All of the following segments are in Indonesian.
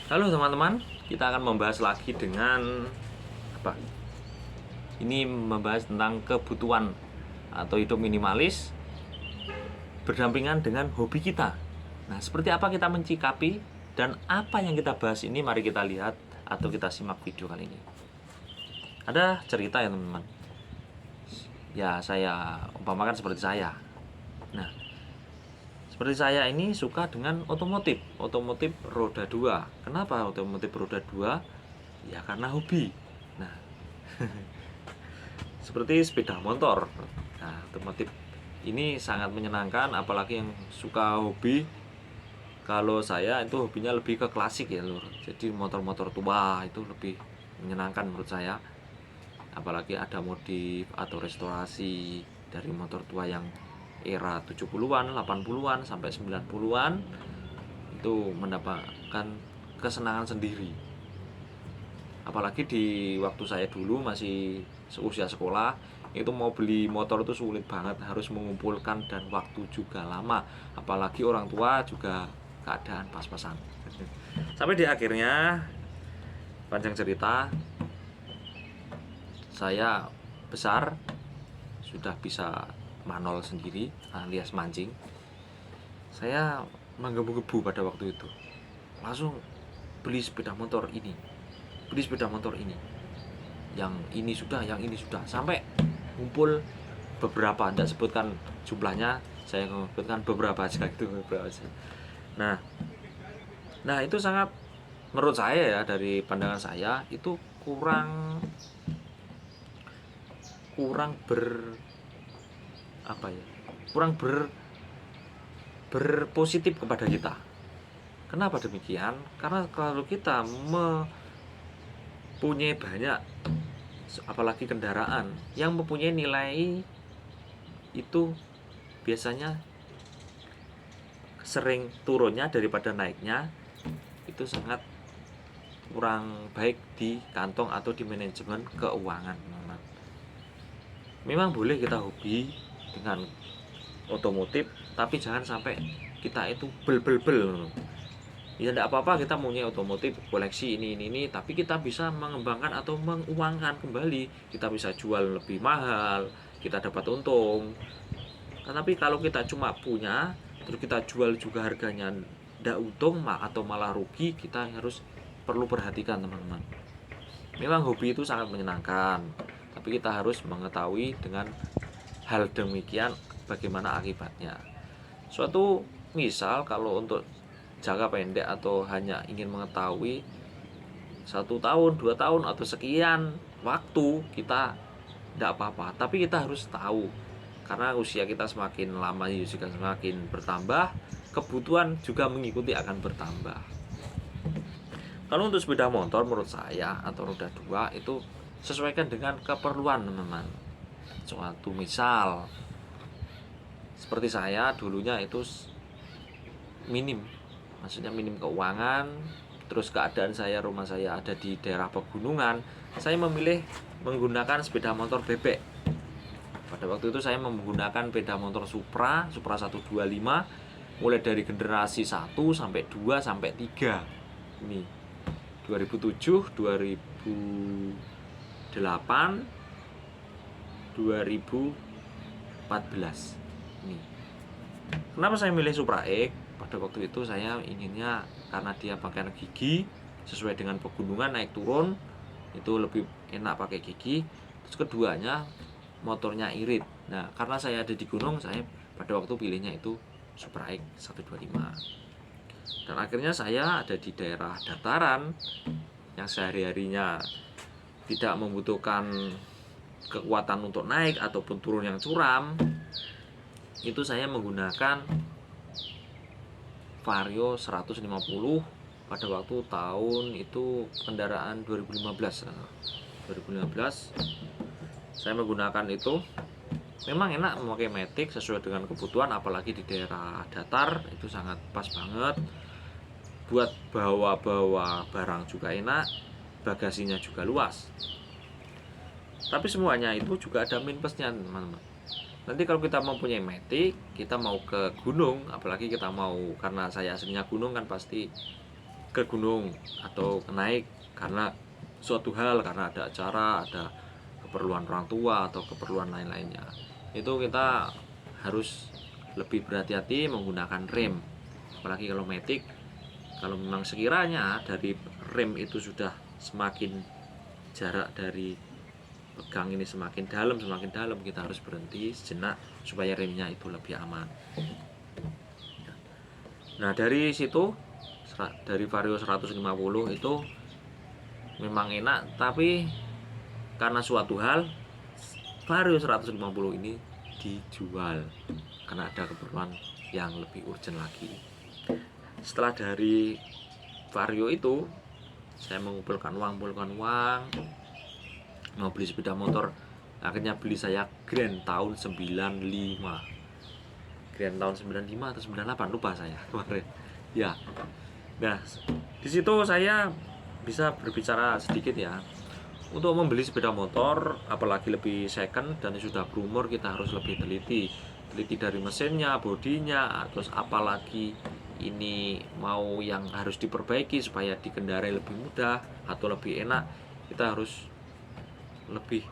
Halo teman-teman, kita akan membahas lagi dengan apa? Ini membahas tentang kebutuhan atau hidup minimalis berdampingan dengan hobi kita. Nah, seperti apa kita mencikapi dan apa yang kita bahas ini, mari kita lihat atau kita simak video kali ini. Ada cerita ya teman-teman. Ya, saya umpamakan seperti saya. Nah, seperti saya ini suka dengan otomotif roda 2. Kenapa otomotif roda 2? Ya karena hobi. Nah, seperti sepeda motor. Nah, otomotif ini sangat menyenangkan, apalagi yang suka hobi. Kalau saya itu hobinya lebih ke klasik ya lur. Jadi motor-motor tua itu lebih menyenangkan menurut saya. Apalagi ada modif atau restorasi dari motor tua yang era 70-an, 80-an sampai 90-an itu mendapatkan kesenangan sendiri. Apalagi di waktu saya dulu masih seusia sekolah, itu mau beli motor itu sulit banget, harus mengumpulkan dan waktu juga lama, apalagi orang tua juga keadaan pas-pasan. Sampai di akhirnya, panjang cerita, saya besar sudah bisa manol sendiri alias mancing. Saya menggebu-gebu pada waktu itu, langsung beli sepeda motor ini, yang ini sudah, sampai ngumpul beberapa, tidak sebutkan jumlahnya, saya sebutkan beberapa aja gitu, beberapa aja. Nah, itu sangat, menurut saya ya, dari pandangan saya itu kurang kurang ber apa ya kurang berpositif kepada kita. Kenapa demikian? Karena kalau kita mempunyai banyak, apalagi kendaraan yang mempunyai nilai, itu biasanya sering turunnya daripada naiknya, itu sangat kurang baik di kantong atau di manajemen keuangan. Memang boleh kita hobi dengan otomotif, tapi jangan sampai kita itu bel. Ya tidak apa-apa kita punya otomotif koleksi ini, tapi kita bisa mengembangkan atau menguangkan kembali. Kita bisa jual lebih mahal, kita dapat untung. Tetapi kalau kita cuma punya, terus kita jual juga harganya tidak untung atau malah rugi, kita harus perlu perhatikan teman-teman. Memang hobi itu sangat menyenangkan, tapi kita harus mengetahui dengan hal demikian bagaimana akibatnya. Suatu misal kalau untuk jangka pendek atau hanya ingin mengetahui 1 tahun, 2 tahun atau sekian waktu, kita tidak apa-apa. Tapi kita harus tahu, karena usia kita semakin lama juga semakin bertambah, kebutuhan juga mengikuti akan bertambah. Kalau untuk sepeda motor menurut saya atau roda 2 itu sesuaikan dengan keperluan teman-teman. Suatu misal seperti saya dulunya itu minim, maksudnya minim keuangan, terus keadaan saya, rumah saya ada di daerah pegunungan, saya memilih menggunakan sepeda motor bebek. Pada waktu itu saya menggunakan sepeda motor Supra 125, mulai dari generasi 1 sampai 2 sampai 3. Ini 2007, 2008, 2014. Ini. Kenapa saya milih Supra X? Pada waktu itu saya inginnya karena dia pakai gigi, sesuai dengan pegunungan naik turun itu lebih enak pakai gigi. Terus keduanya motornya irit. Nah, karena saya ada di gunung, saya pada waktu pilihnya itu Supra X 125. Dan akhirnya saya ada di daerah dataran yang sehari-harinya tidak membutuhkan kekuatan untuk naik ataupun turun yang curam. Itu saya menggunakan Vario 150 pada waktu tahun itu kendaraan 2015 saya menggunakan itu. Memang enak memakai Matic sesuai dengan kebutuhan, apalagi di daerah datar itu sangat pas banget. Buat bawa-bawa barang juga enak, bagasinya juga luas. Tapi semuanya itu juga ada minusnya teman-teman. Nanti kalau kita mempunyai Matic, kita mau ke gunung, apalagi kita mau, karena saya aslinya gunung kan, pasti ke gunung atau naik karena suatu hal, karena ada acara, ada keperluan orang tua atau keperluan lain-lainnya, itu kita harus lebih berhati-hati menggunakan rem. Apalagi kalau matic, kalau memang sekiranya dari rem itu sudah semakin jarak dari pegang ini semakin dalam, kita harus berhenti sejenak supaya remnya itu lebih aman. Nah, dari situ, dari Vario 150 itu memang enak, tapi karena suatu hal Vario 150 ini dijual karena ada keperluan yang lebih urgent lagi. Setelah dari Vario itu saya mengumpulkan uang, mau beli sepeda motor. Akhirnya beli saya Grand tahun 95. Grand tahun 95 atau 98, lupa saya kemarin. Ya. Nah, di situ saya bisa berbicara sedikit ya. Untuk membeli sepeda motor, apalagi lebih second dan sudah berumur, kita harus lebih teliti dari mesinnya, bodinya, terus apalagi ini mau yang harus diperbaiki supaya dikendarai lebih mudah atau lebih enak, kita harus lebih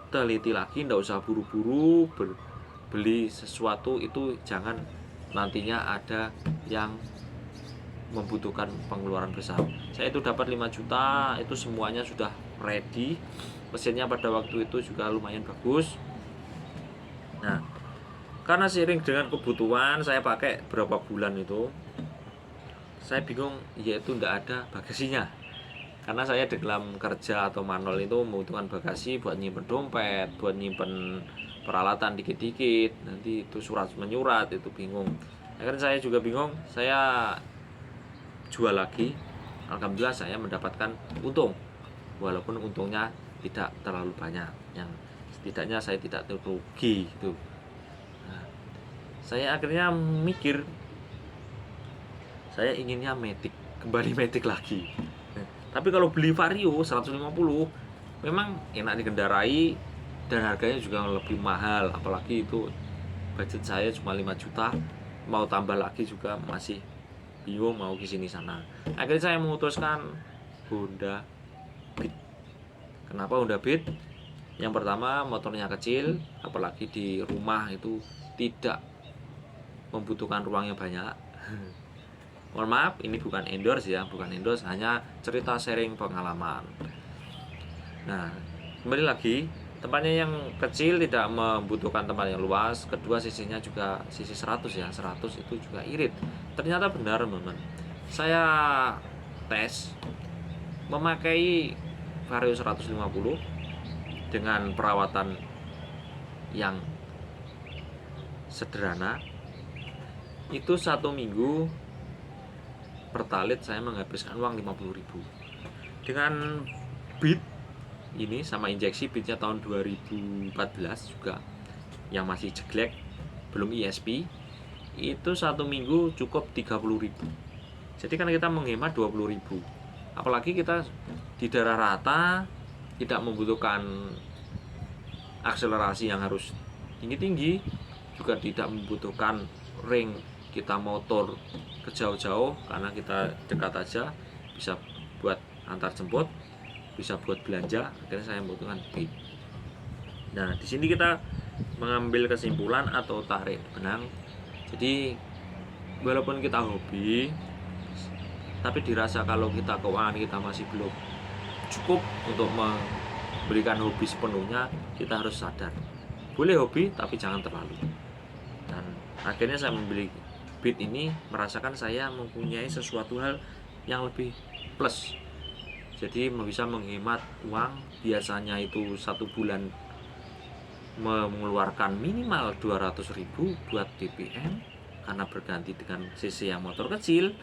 teliti lagi. Nggak usah buru-buru beli sesuatu itu, jangan nantinya ada yang membutuhkan pengeluaran besar. Saya itu dapat 5 juta, itu semuanya sudah ready. Mesinnya pada waktu itu juga lumayan bagus. Nah, karena seiring dengan kebutuhan saya pakai berapa bulan itu, saya bingung, yaitu tidak ada bagasinya. Karena saya dalam kerja atau manual itu membutuhkan bagasi buat nyimpen dompet, buat nyimpen peralatan dikit-dikit, nanti itu surat menyurat, itu bingung. Akhirnya saya juga bingung, saya jual lagi. Alhamdulillah saya mendapatkan untung, walaupun untungnya tidak terlalu banyak, yang setidaknya saya tidak rugi gitu. Nah, saya akhirnya mikir, saya inginnya matic, kembali matic lagi. Tapi kalau beli Vario 150 memang enak dikendarai dan harganya juga lebih mahal, apalagi itu budget saya cuma 5 juta, mau tambah lagi juga masih bingung mau ke sini sana. Akhirnya saya memutuskan Honda Beat. Kenapa Honda Beat? Yang pertama, motornya kecil, apalagi di rumah itu tidak membutuhkan ruang yang banyak. Mohon maaf, ini bukan endorse ya, hanya cerita sharing pengalaman. Nah, kembali lagi, tempatnya yang kecil tidak membutuhkan tempat yang luas. Kedua, sisinya juga sisi 100 ya, 100 itu juga irit. Ternyata benar teman-teman. Saya tes memakai Vario 150 dengan perawatan yang sederhana. Itu 1 minggu pertalit saya menghabiskan uang 50.000. Dengan Beat ini sama injeksi Beatnya tahun 2014 juga, yang masih jeglek, belum ESP, itu 1 minggu cukup 30.000. Jadi kan kita menghemat 20.000. Apalagi kita di daerah rata, tidak membutuhkan akselerasi yang harus tinggi-tinggi, juga tidak membutuhkan ring kita motor ke jauh-jauh, karena kita dekat aja, bisa buat antar jemput, bisa buat belanja. Akhirnya saya membutuhkan Beat. Nah, di sini kita mengambil kesimpulan atau tarik benang. Jadi walaupun kita hobi, tapi dirasa kalau kita keuangan kita masih belum cukup untuk memberikan hobi sepenuhnya, kita harus sadar, boleh hobi tapi jangan terlalu. Dan akhirnya saya membeli Beat ini, merasakan saya mempunyai sesuatu hal yang lebih plus. Jadi bisa menghemat uang. Biasanya itu 1 bulan mengeluarkan minimal 200.000 buat BBM, karena berganti dengan CC yang motor kecil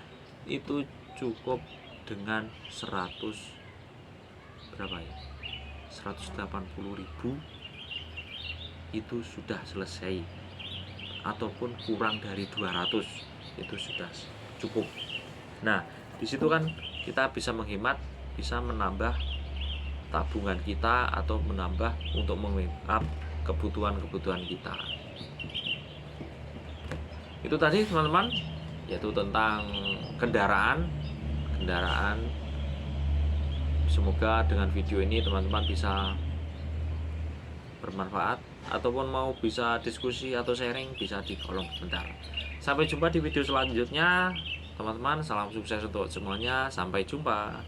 itu cukup dengan 180.000 itu sudah selesai, ataupun kurang dari 200 itu sudah cukup. Nah, di situ kan kita bisa menghemat, bisa menambah tabungan kita atau menambah untuk meng-up kebutuhan kita. Itu tadi teman-teman, yaitu tentang kendaraan kendaraan. Semoga dengan video ini teman-teman bisa bermanfaat, ataupun mau bisa diskusi atau sharing bisa di kolom komentar. Sampai jumpa di video selanjutnya teman-teman. Salam sukses untuk semuanya, sampai jumpa.